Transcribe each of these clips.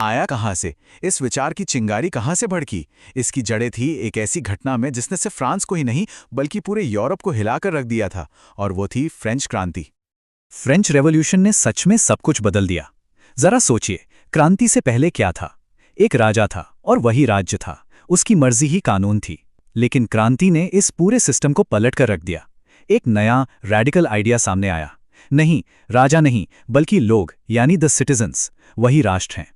आया कहाँ से? इस विचार की चिंगारी कहाँ से भड़की? इसकी जड़ें थी एक ऐसी घटना में जिसने सिर्फ फ्रांस को ही नहीं बल्कि पूरे यूरोप को हिलाकर रख दिया था, और वो थी फ्रेंच क्रांति। फ्रेंच रेवोल्यूशन ने सच में सब कुछ बदल दिया। जरा सोचिए, क्रांति से पहले क्या था? एक राजा था और वही राज्य था, उसकी मर्जी ही कानून थी। लेकिन क्रांति ने इस पूरे सिस्टम को पलट कर रख दिया। एक नया रैडिकल आइडिया सामने आया। नहीं, राजा नहीं, बल्कि लोग यानी द सिटीजन्स वही राष्ट्र हैं।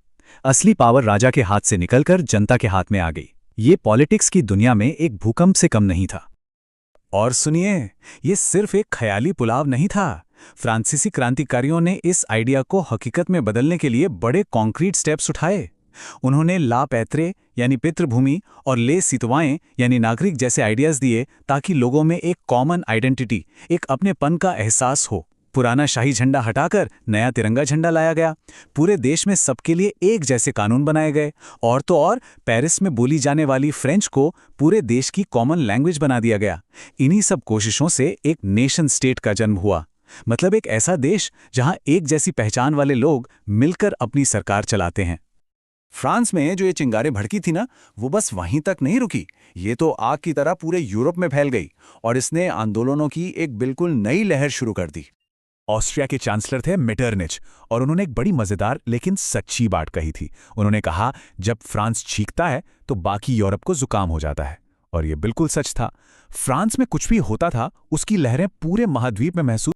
असली पावर राजा के हाथ से निकलकर जनता के हाथ में आ गई। ये पॉलिटिक्स की दुनिया में एक भूकंप से कम नहीं था। और सुनिए, ये सिर्फ एक ख्याली पुलाव नहीं था। फ्रांसीसी क्रांतिकारियों ने इस आइडिया को हकीकत में बदलने के लिए बड़े कॉन्क्रीट स्टेप्स उठाए। उन्होंने ला पैत्रे यानी पितृभूमि और ले सितवाएं यानी नागरिक जैसे आइडियाज दिए, ताकि लोगों में एक कॉमन आइडेंटिटी, एक अपनेपन का एहसास हो। पुराना शाही झंडा हटाकर नया तिरंगा झंडा लाया गया। पूरे देश में सबके लिए एक जैसे कानून बनाए गए, और तो और पेरिस में बोली जाने वाली फ्रेंच को पूरे देश की कॉमन लैंग्वेज बना दिया गया। इन्हीं सब कोशिशों से एक नेशन स्टेट का जन्म हुआ। मतलब एक ऐसा देश जहां एक जैसी पहचान वाले लोग मिलकर अपनी सरकार चलाते हैं। फ्रांस में जो ये चिंगारें भड़की थी ना, वो बस वहीं तक नहीं रुकी। ये तो आग की तरह पूरे यूरोप में फैल गई, और इसने आंदोलनों की एक बिल्कुल नई लहर शुरू कर दी। ऑस्ट्रिया के चांसलर थे मेटरनिच, और उन्होंने एक बड़ी मजेदार लेकिन सच्ची बात कही थी। उन्होंने कहा, जब फ्रांस छींकता है तो बाकी यूरोप को जुकाम हो जाता है। और ये बिल्कुल सच था। फ्रांस में कुछ भी होता था, उसकी लहरें पूरे महाद्वीप में महसूस